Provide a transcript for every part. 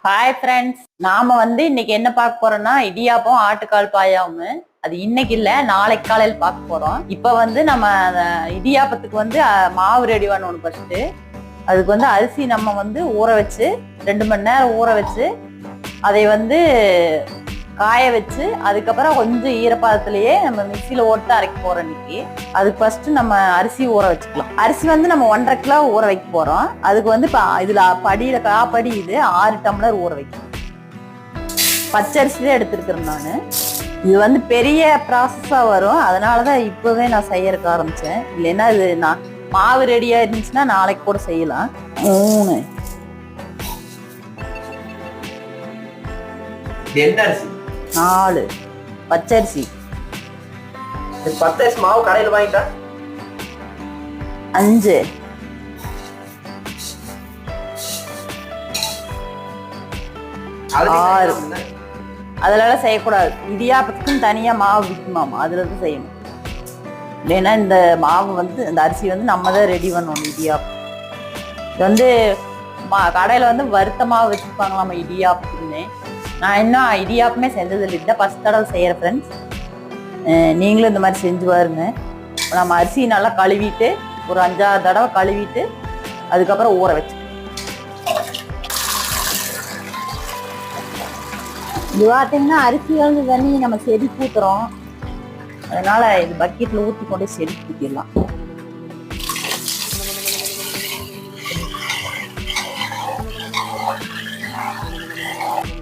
Hi friends, நாம இன்னைக்கு என்ன பார்க்க போறோம்னா இடியாப்பம் ஆட்டுக்கால் பாயாவும். அது இன்னைக்கு இல்ல, நாளைக்கு காலையில் பார்க்க போறோம். இப்ப நம்ம இடியாப்பத்துக்கு மாவு ரெடி பண்ணணும். ஃபர்ஸ்ட் அதுக்கு அரிசி நம்ம ஊற வச்சு 2 மணி நேரம் ஊற வச்சு அதை காய வச்சு அதுக்கப்புறம் கொஞ்சம் ஈரப்பாதத்திலேயே நம்ம மிக்சியில ஓட்டு அரைக்க போறோம். இன்னைக்கு அதுக்கு ஃபர்ஸ்ட் நம்ம அரிசி ஊற வச்சுக்கலாம். அரிசி நம்ம 1.5 கிலோ ஊற வைக்க போறோம். அதுக்கு இதுல படியில காப்படி இது 6 டம்ளர் ஊற வைக்கணும். பச்சரிசி தான் எடுத்துருக்கிறேன் நான். இது பெரிய ப்ராசஸா வரும், அதனாலதான் இப்பவே நான் செய்யறதுக்கு ஆரம்பிச்சேன். இல்லைன்னா இது நான் மாவு ரெடியா இருந்துச்சுன்னா நாளைக்கு கூட செய்யலாம். 4 பச்சரிசி. பச்சரிசி மாவு கடையில் வாங்கிட்டா 5 6. அதனால செய்யக்கூடாது. இடியாப்பத்துக்கும் தனியா மாவு விற்குமாமா, அதுல இருந்து செய்யணும். இல்லைன்னா இந்த மாவு இந்த அரிசி நம்ம தான் ரெடி பண்ணணும். இடியாப்பம் இது கடையில வறுத்த மாவு வச்சுருப்பாங்களாமா இடியாப்பத்துக்குன்னு. நான் இன்னும் இடியாப்பமே செஞ்சதில்லை, இல்லை ஃபர்ஸ்ட் தடவை செய்யற ஃப்ரெண்ட்ஸ். நீங்களும் இந்த மாதிரி செஞ்சு பாருங்க. நம்ம அரிசி நல்லா கழுவிட்டு ஒரு 5-6 தடவை கழுவிட்டு அதுக்கப்புறம் ஊற வச்சு இது பார்த்தீங்கன்னா அரிசி தண்ணி நம்ம செடிக்கு ஊத்துறோம். அதனால இது பக்கெட்ல ஊற்றி கொண்டு செடிக்கு ஊற்றிடலாம்.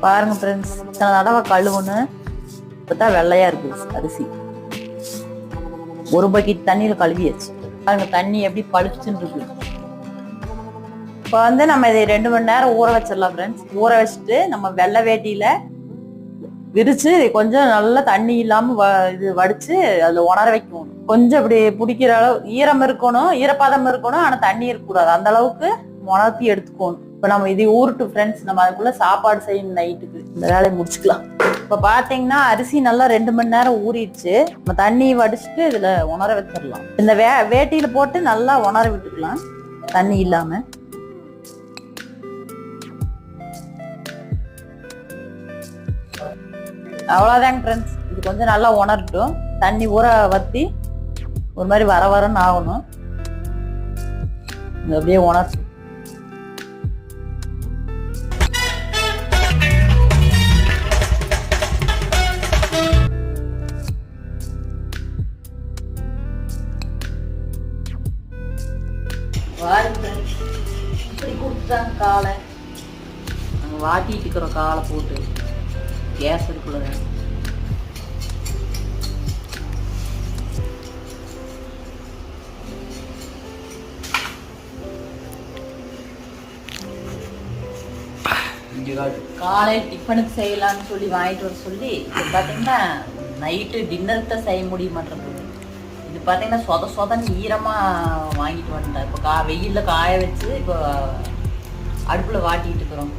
பாருங்க ஃப்ரெண்ட்ஸ், இத்தனை தடவை கழுவுன்னு இப்பதான் வெள்ளையா இருக்கு அரிசி. ஒரு பக்கெட் தண்ணியில கழுவியாச்சு. பாருங்க தண்ணி எப்படி பளிச்சுன்னு இருக்கு. இப்போ நம்ம இதை 2 மணி நேரம் ஊற வச்சிடலாம் ஃப்ரெண்ட்ஸ். ஊற வச்சுட்டு நம்ம வெள்ளை வேட்டியில விரிச்சு கொஞ்சம் நல்லா தண்ணி இல்லாம இது வடிச்சு அதுல உணர வைக்கணும். கொஞ்சம் இப்படி பிடிக்கிற அளவு ஈரம் இருக்கணும், ஈரப்பதம் இருக்கணும், ஆனா தண்ணி இருக்கக்கூடாது. அந்த அளவுக்கு உணர்த்தி எடுத்துக்கணும். இப்ப நம்ம இது ஊருட்டு ஃப்ரெண்ட்ஸ், நம்ம அதுக்குள்ள சாப்பாடு செய்யணும். நைட்டுக்கு இந்த வேலையை முடிச்சுக்கலாம். இப்ப பாத்தீங்கன்னா அரிசி நல்லா 2 மணி நேரம் ஊறிடுச்சு. நம்ம தண்ணி வடிச்சுட்டு இதுல உணர வச்சிடலாம். இந்த வேட்டியில போட்டு நல்லா உணர விட்டுக்கலாம் தண்ணி இல்லாம. அவ்வளவுதாங்க ஃப்ரெண்ட்ஸ். இது கொஞ்சம் நல்லா உணரட்டும். தண்ணி ஊற வத்தி ஒரு மாதிரி வர வரன்னு ஆகணும். அப்படியே உணர்த்து. இப்படி கொடுத்துட்டாங்க காலை. நாங்கள் வாட்டிட்டு இருக்கிறோம் காலை போட்டு கேஸ் இருக்குள்ள. காலை டிஃபனுக்கு செய்யலாம்னு சொல்லி வாங்கிட்டு வர சொல்லி இது பார்த்தீங்கன்னா நைட்டு டின்னருக்கு தான் செய்ய முடிய மாட்டேங்குது. இது பார்த்தீங்கன்னா சொதன்னு ஈரமாக வாங்கிட்டு வந்துட்டேன். இப்போ வெயிலில் காய வச்சு இப்போ அடுப்பில் வாட்டிட்டு இருக்கிறோம்.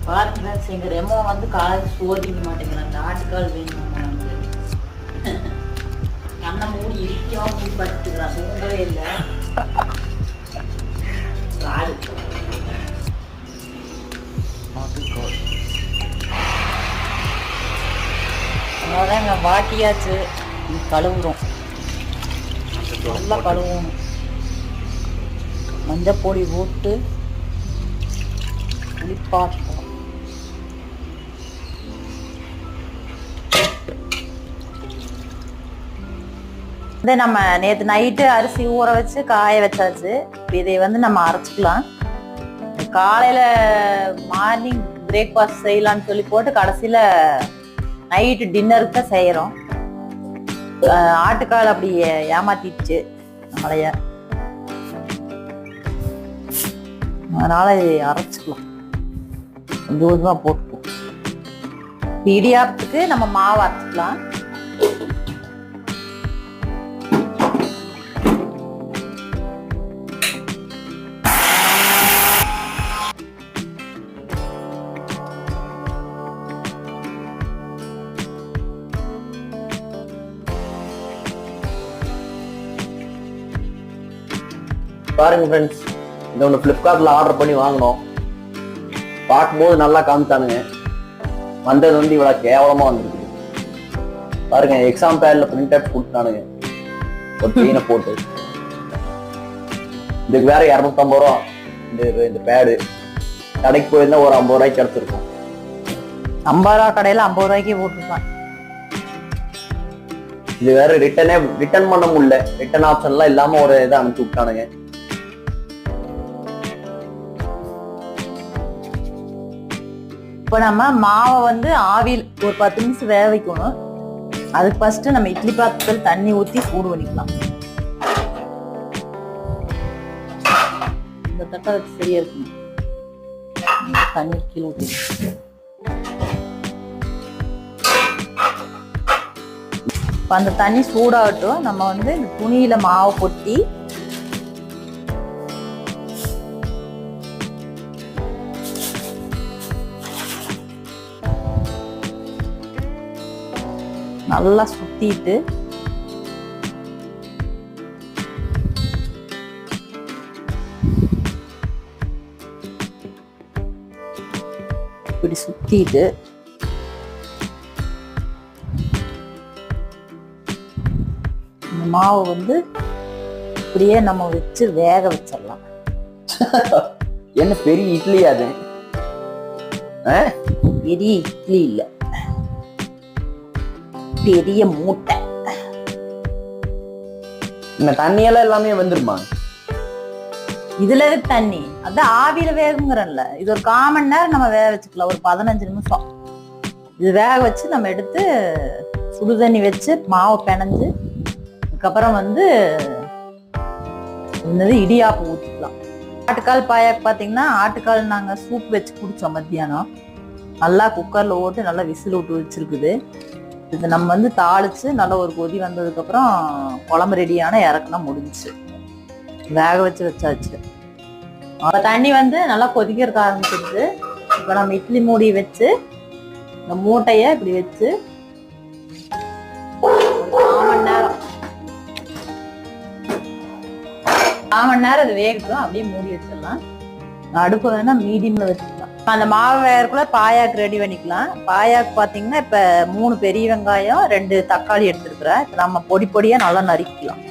பாருங்க, எங்க ரெமோ காலையில் சோதிக்க மாட்டேங்கிறான். அந்த ஆட்டுக்கால் வேணும். கண்ணை மூடி இருக்காம மூடி படுத்துக்கிறான். தூங்கவே இல்லை. அவ்வளோதாங்க, வாட்டியாச்சு. கழுவுறோம், நல்லா கழுவணும். மஞ்சப்பொடி போட்டு குளிப்பாட்டோம். நம்ம நேற்று நைட்டு அரிசி ஊற வச்சு காய வச்சாச்சு. இதை நம்ம அரைச்சிக்கலாம். காலையில மார்னிங் பிரேக்ஃபாஸ்ட் செய்யலாம்னு சொல்லி போட்டு கடைசியில நைட்டு டின்னருக்கு தான் செய்யறோம். ஆட்டுக்கால் அப்படி ஏமாத்திடுச்சு நம்மளைய. அதனால இதை அரைச்சிக்கலாம். கொஞ்சம் கொஞ்சமா போட்டுப்போம். இடியாப்பத்துக்கு நம்ம மாவு அரைச்சிக்கலாம். பாருங்க ஃப்ரெண்ட்ஸ், இந்த ஒன்று ஃப்ளிப்கார்ட்ல ஆர்டர் பண்ணி வாங்கினோம். பார்க்கும்போது நல்லா காமிச்சானுங்க, வந்தது வந்து இவ்வளோ கேவலமா வந்துருக்கு. பாருங்க, எக்ஸாம் பேட்ல பிரிண்ட் அவுட் கொடுத்தானுங்க ஒரு செயினை போட்டு. இதுக்கு வேற 250 ரூபா. இந்த பேடு கடைக்கு போயிருந்தா ஒரு 50 ரூபாய்க்கு கிடைச்சிருக்கும். 50 ரூபா கடையில 50 ரூபாய்க்கு போட்டிருப்பான். இது வேற ரிட்டர்ன் பண்ண முடியல. ரிட்டர்ன் ஆப்ஷன்லாம் இல்லாம ஒரு இதை அனுப்பிச்சு விட்டானுங்க. இப்போ நம்ம மாவை வந்து ஆவியில் ஒரு 10 நிமிஷம் வேக வைக்கணும். அதுக்கு ஃபர்ஸ்ட் நம்ம இட்லி பாத்திரத்தில் தண்ணி ஊற்றி சூடு பண்ணிக்கலாம். இந்த தட்டை வச்சு சரியா இருக்கணும். தண்ணி கீழே ஊற்றி இப்போ அந்த தண்ணி சூடாகட்டும். நம்ம வந்து இந்த துணியில மாவை கொட்டி நல்லா சுத்திட்டு இப்படி சுத்திட்டு இந்த மாவை வந்து இப்படியே நம்ம வச்சு வேக வச்சிடலாம். என்ன பெரிய இட்லி அது? பெரிய இட்லி இல்ல, பெரிய மூட்டை. இந்த தண்ணியெல்லாம் எல்லாமே வந்துருமா? இதுல இருக்கு தண்ணி, அதான் ஆவியில வேகுங்கிறல்ல. இது ஒரு 1/4 மணி நேரம் நம்ம வேக வச்சுக்கலாம், ஒரு 15 நிமிஷம். இது வேக வச்சு நம்ம எடுத்து சுடு தண்ணி வச்சு மாவை பிணைஞ்சு அதுக்கப்புறம் வந்து இடியாப்பம் ஊற்றிக்கலாம். ஆட்டுக்கால் பாயாக்கு பார்த்தீங்கன்னா, ஆட்டுக்கால் நாங்கள் சூப் வச்சு குடித்தோம் மத்தியானம். நல்லா குக்கரில் ஓட்டு நல்லா விசில் விட்டு வச்சிருக்குது. இது நம்ம வந்து தாளிச்சு நல்லா ஒரு கொதி வந்ததுக்கப்புறம் குழம்பு ரெடியான இறக்குனா முடிஞ்சிச்சு. வேக வச்சாச்சு. அப்போ தண்ணி வந்து நல்லா கொதிக்கிறதுக்கு ஆரம்பிச்சிருது. இப்போ நம்ம இட்லி மூடி வச்சு இந்த மூட்டையை இப்படி வச்சு ஒரு 1/4 மணி நேரம் அது வேகட்டும். அப்படியே மூடி வச்சிடலாம். அடுப்பு வேணா மீடியம்ல வச்சுக்கலாம். அந்த மாவு வேறக்குள்ள பாயாக்கு ரெடி பண்ணிக்கலாம். பாயாக்கு பாத்தீங்கன்னா இப்ப 3 பெரிய வெங்காயம் 2 தக்காளி எடுத்துருக்குறேன். இப்ப நம்ம பொடி பொடியா நல்லா நறுக்கலாம்.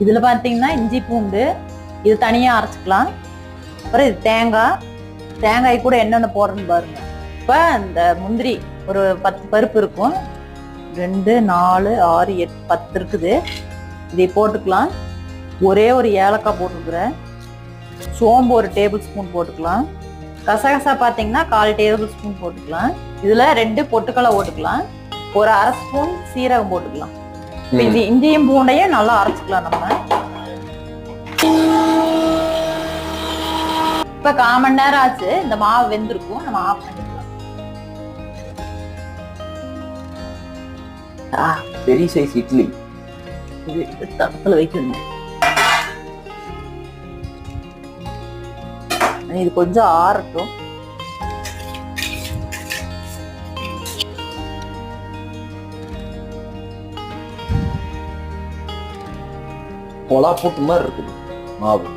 இதுல பாத்தீங்கன்னா இஞ்சி பூண்டு இது தனியா அரைச்சிக்கலாம். அப்புறம் இது தேங்காய் கூட என்னென்ன போடுறேன்னு பாருங்க. இப்ப இந்த முந்திரி ஒரு 10 பருப்பு இருக்கும். 2 4 6 8 10 இருக்குது. இதை போட்டுக்கலாம். ஒரே ஒரு ஏலக்காய் போட்டுக்கிறேன். சோம்பு ஒரு டேபிள் ஸ்பூன் போட்டுக்கலாம். கசகசா பாத்தீங்கன்னா 1/4 டேபிள் ஸ்பூன் போட்டுக்கலாம். இதுல 2 பொட்டுக்கடலை போட்டுக்கலாம். ஒரு 1/2 ஸ்பூன் சீரகம் போட்டுக்கலாம். இது இஞ்சியும் பூண்டையும் நல்லா அரைச்சுக்கலாம். நம்ம இப்ப 1/4 மணி நேரம் ஆச்சு. இந்த மாவு வெந்திருக்கும். நம்ம ஆஃப் பண்ணிக்கலாம். பெரிய சைஸ் இட்லி இது தட்டத்துல வைக்கணும். இது கொஞ்சம் ஆறட்டும். கொலா போட்டு மாதிரி இருக்குது மாவு.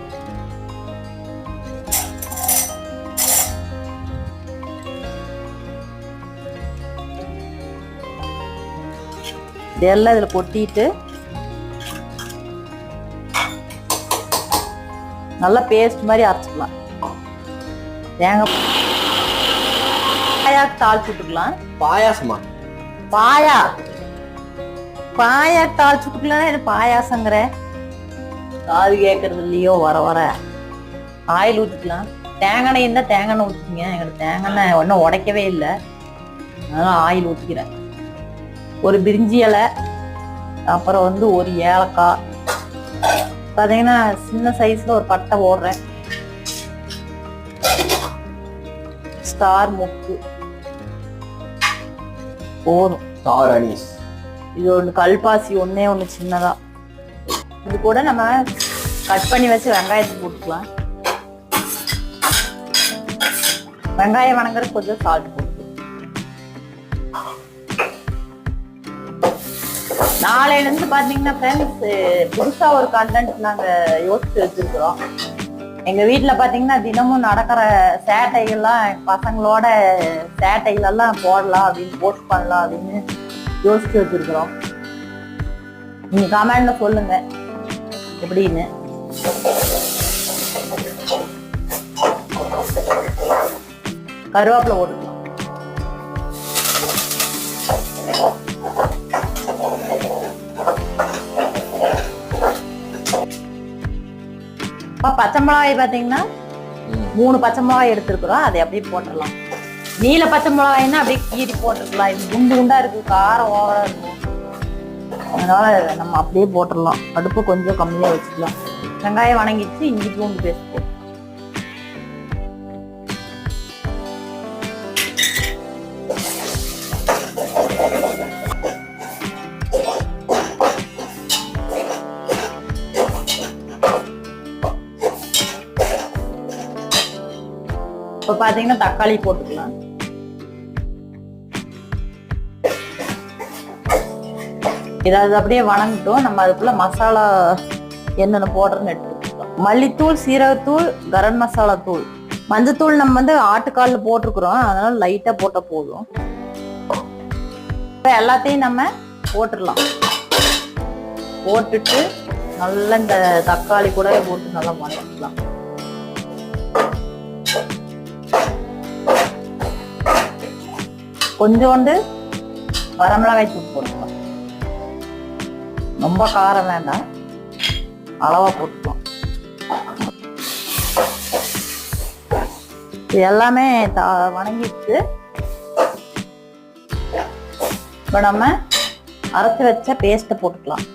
இதெல்லாம் இதுல கொட்டிட்டு நல்லா பேஸ்ட் மாதிரி அரைச்சிக்கலாம். தேங்காய் பாயாக்கு தாளிச்சு விட்டுக்கலாம். பாயாசமா? பாயாக்கு தாளிச்சு விட்டுக்கலாம். என்ன பாயாசங்கிற காது கேட்கறது இல்லையோ? வர ஆயில் ஊற்றிக்கலாம். தேங்காய் இருந்தால் தேங்காய் ஊற்றிக்கிங்க. எங்களுக்கு தேங்காய் ஒன்றும் உடைக்கவே இல்லை, அதனால ஆயில் ஊற்றிக்கிறேன். ஒரு பிரிஞ்சி இலை, அப்புறம் வந்து ஒரு ஏலக்காய், பாத்தீங்கன்னா சின்ன சைஸ்ல ஒரு பட்டை போடுறேன். ஸ்டார் முக்கு போதும். ஸ்டார் அனீஸ். இது ஒண்ணு கல்பாசி ஒண்ணே ஒண்ணு சின்னதா. இது கூட நம்ம கட் பண்ணி வச்சு வெங்காயத்தை போட்டுக்கலாம். வெங்காயம் வணங்குறது கொஞ்சம் சால்ட் போட்டு. நாளையில இருந்து பாத்தீங்கன்னா ஃப்ரெண்ட்ஸ் புதுசா ஒரு கண்டென்ட் நாங்க யோசிச்சு வச்சிருக்கிறோம். எங்க வீட்டுல பாத்தீங்கன்னா தினமும் நடக்கிற சேட்டைகள்லாம் பசங்களோட சேட்டைகள் எல்லாம் போடலாம் அப்படின்னு போஸ்ட் பண்ணலாம் அப்படின்னு யோசிச்சு வச்சிருக்கிறோம். நீங்க கமெண்ட்ல சொல்லுங்க எப்படின்னு. கருவேப்பிலை போட்டுக்கலாம். பச்சை மிளகாய் பாத்தீங்கன்னா 3 பச்சை மிளகாய் எடுத்துருக்குறோம். அதை அப்படியே போட்டுடலாம். நீல பச்சை மிளகாய்னா அப்படியே கீறி போட்டுருக்கலாம். இது குண்டு குண்டா இருக்கு, காரம் ஓவரா இருக்கும். அதனால நம்ம அப்படியே போட்டுடலாம். அடுப்பு கொஞ்சம் கம்மியா வச்சுக்கலாம். வெங்காயம் வணங்கிடுச்சு. இஞ்சி பூண்டு பேஸ்ட் போட்டு இப்ப பாத்தீங்கன்னா தக்காளி போட்டுக்கலாம். இதாவது அப்படியே வணங்கிட்டோம். நம்ம அதுக்குள்ள மசாலா என்னென்ன போடுறோன்னு எடுத்துக்கலாம். மல்லித்தூள், சீரகத்தூள், கரம் மசாலா தூள், மஞ்சத்தூள் நம்ம வந்து ஆட்டுக்கால்ல போட்டிருக்கிறோம். அதனால லைட்டா போட்டா போதும். இப்ப எல்லாத்தையும் நம்ம போட்டுடலாம். போட்டுட்டு நல்லா இந்த தக்காளி கூட போட்டு நல்லா வணக்கலாம். கொஞ்சோண்டு வரமிளகாய் தூள் போட்டுக்கலாம். ரொம்ப காரம் வேண்டாம், அளவா போட்டுக்கலாம். இது எல்லாமே வணங்கிட்டு இப்ப நம்ம அரைச்சு வச்ச பேஸ்ட்டை போட்டுக்கலாம்.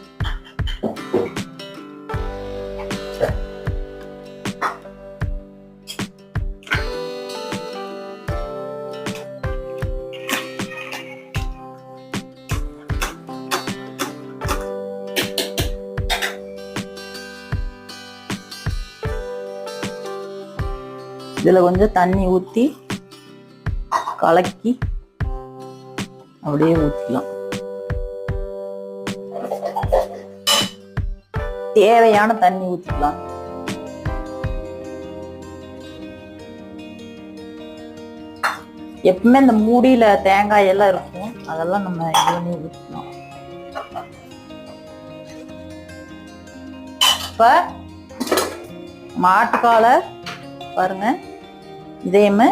இதுல கொஞ்சம் தண்ணி ஊத்தி கலக்கி அப்படியே ஊத்திக்கலாம். தேவையான தண்ணி ஊத்திக்கலாம். எப்பவுமே இந்த மூடியில தேங்காய் எல்லாம் இருக்கும், அதெல்லாம் நம்ம இது பண்ணி ஊத்திக்கலாம். இப்ப மாட்டுக்காலை பாருங்க, இதையுமே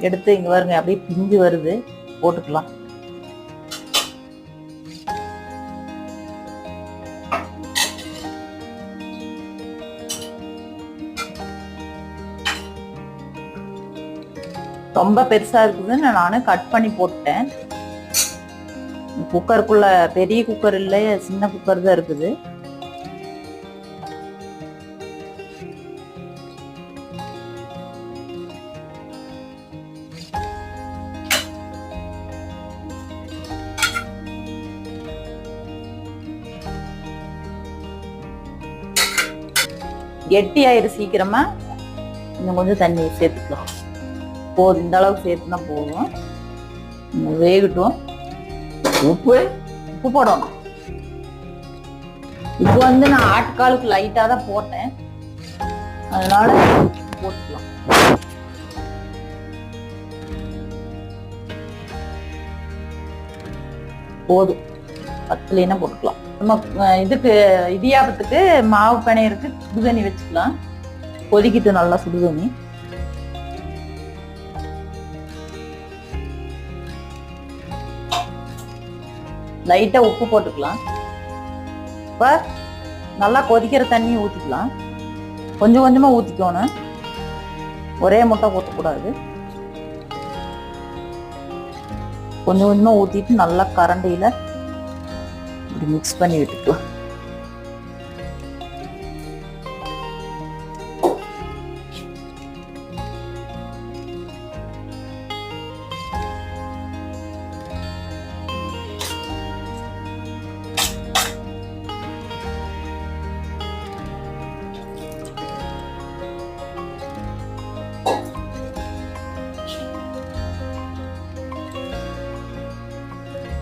எடுத்து இங்க பாருங்க அப்படியே பிஞ்சு வருது, போட்டுக்கலாம். ரொம்ப பெருசா இருக்குதுன்னு நானும் கட் பண்ணி போட்டேன். குக்கருக்குள்ள பெரிய குக்கர் இல்லையே, சின்ன குக்கர் தான் இருக்குது. கெட்டி ஆயிரு சீக்கிரமா. இன்னும் கொஞ்சம் தண்ணி சேர்த்துக்கலாம். போதும், இந்த அளவுக்கு சேர்த்துனா போதும். வேகட்டும். உப்பு உப்பு போடணும். இப்போ வந்து நான் ஆட்டுக்காலுக்கு லைட்டா தான் போட்டேன், அதனால போட்டுக்கலாம். போதும், பத்துலைன்னா போட்டுக்கலாம். நம்ம இதுக்கு இடியாப்பத்துக்கு மாவு பிணையருக்கு சுடுதண்ணி வச்சுக்கலாம். கொதிக்கிட்டு நல்லா சுடுதண்ணி. லைட்டா உப்பு போட்டுக்கலாம். இப்ப நல்லா கொதிக்கிற தண்ணி ஊத்திக்கலாம். கொஞ்சம் கொஞ்சமா ஊத்திக்கணும், ஒரே முட்டை ஊற்றக்கூடாது. கொஞ்சம் கொஞ்சமா ஊத்திட்டு நல்லா கரண்டியில இப்படி மிக்ஸ் பண்ணி விட்டுக்கலாம்.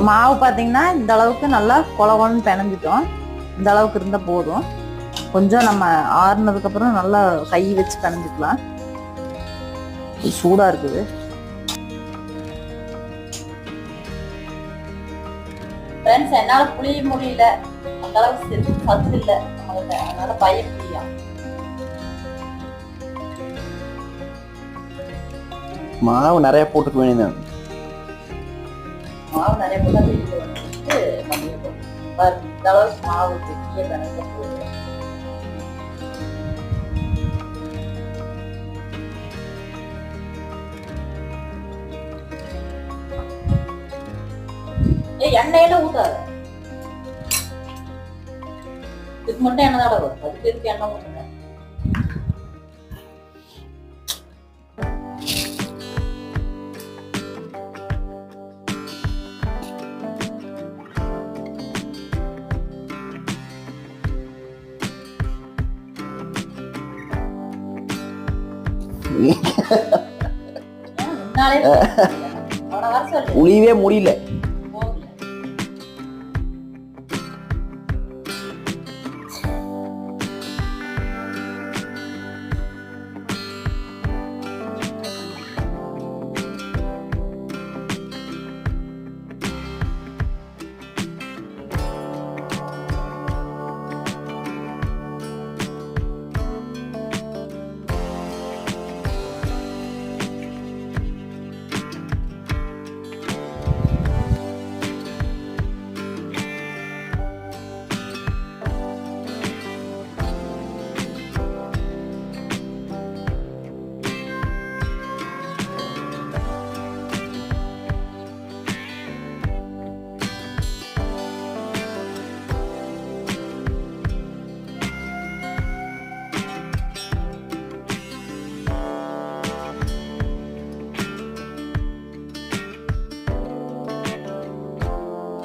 மாவு பார்த்தீங்கன்னா இந்த அளவுக்கு நல்லா கொலன்னு பிணைஞ்சிட்டோம். இந்த அளவுக்கு இருந்தால் போதும். கொஞ்சம் நம்ம ஆறுனதுக்கப்புறம் நல்லா கை வச்சு பிணைஞ்சிக்கலாம். சூடாக இருக்குது. ஃப்ரெண்ட்ஸ், என்னால் புளிய முடியல, அந்த அளவுக்கு சத்து இல்லை நம்மகிட்ட, அதனால பயிர் புளியா மாவு நிறைய போட்டுக்க வேண்டியது. மாவு நிறைய போட்டா வீட்டில் வந்துட்டு மதிய போட்டு இந்த அளவுக்கு மாவு கெட்டிய கணக்க போடுவோம். எண்ணெயில ஊத்தாத, இதுக்கு மட்டும் எண்ணெய் தான் வரும். அதுக்கு எதுக்கு எண்ணெய் ஊத்துங்க? புளியவே முடியல.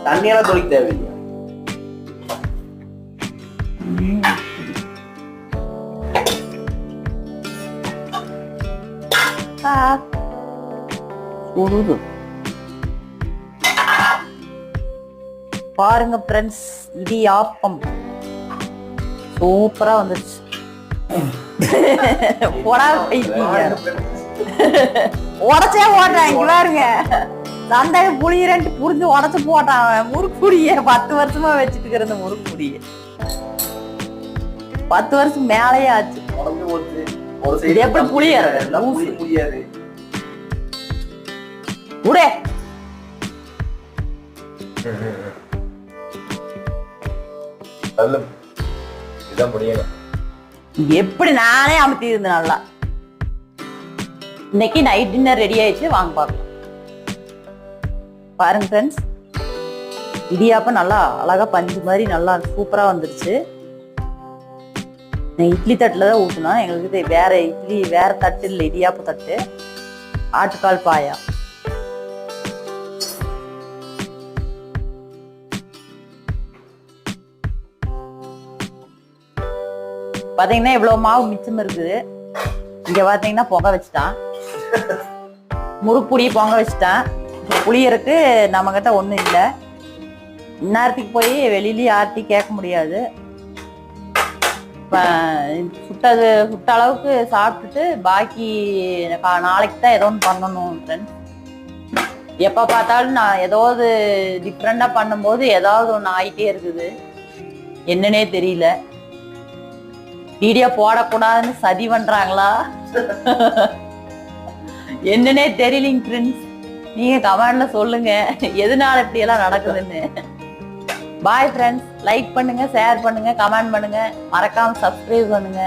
தண்ணியெல்லாம் தொளிக்க தேவையில்லையா? பாருங்க ஃப்ரெண்ட்ஸ், இடியாப்பம் சூப்பரா வந்துருச்சு. உடச்சே போட்டேன். இங்க பாருங்க, சந்தைய புளியரன்ட்டு புரிஞ்சு உடச்சு போட்டான். முறுக்கு புளிய 10 வருஷமா வச்சுட்டு இருக்கிற இந்த முறுக்கு புளிய 10 வருஷம் மேலேயே ஆச்சு. இது எப்படி புளியாது? உடே எப்படி நானே அமுத்தி இருந்தேன் நல்லா. இன்னைக்கு நைட் டின்னர் ரெடி ஆயிடுச்சு, வாங்க பார்க்கலாம். பாருங்க ஃப்ரெண்ட்ஸ், இடியாப்பம் நல்லா அழகா பஞ்சு மாதிரி நல்லா சூப்பரா வந்துருச்சு. நான் இட்லி தட்டுல தான் ஊற்றினோம். எங்களுக்கு வேற இட்லி வேற தட்டு இல்லை, இடியாப்ப தட்டு. ஆட்டுக்கால் பாயா பாத்தீங்கன்னா இவ்வளவு மாவு மிச்சம் இருக்குது. இங்க பாத்தீங்கன்னா பொங்க வச்சுட்டான், முறுப்புடி பொங்க வச்சுட்டான். புளியருக்கு நம்ம கிட்ட ஒண்ணும் இல்லை. இந்நேரத்துக்கு போய் வெளியிலயும் யார்ட்டையும் கேட்க முடியாது. சுட்ட அளவுக்கு சாப்பிட்டுட்டு பாக்கி நாளைக்கு தான் ஏதோ ஒன்று பண்ணணும் ஃப்ரெண்ட்ஸ். எப்ப பார்த்தாலும் நான் ஏதாவது டிஃப்ரெண்டா பண்ணும்போது ஏதாவது ஒன்று ஆயிட்டே இருக்குது. என்னன்னே தெரியல. வீடியோ போடக்கூடாதுன்னு சதி பண்றாங்களா என்னன்னே தெரியலிங்க ஃப்ரெண்ட்ஸ். நீங்க கமெண்ட்ல சொல்லுங்க எதனால இப்படி எல்லாம் நடக்குதுன்னு. பாய் ஃப்ரெண்ட்ஸ், லைக் பண்ணுங்க, ஷேர் பண்ணுங்க, கமெண்ட் பண்ணுங்க, மறக்காம சப்ஸ்கிரைப் பண்ணுங்க.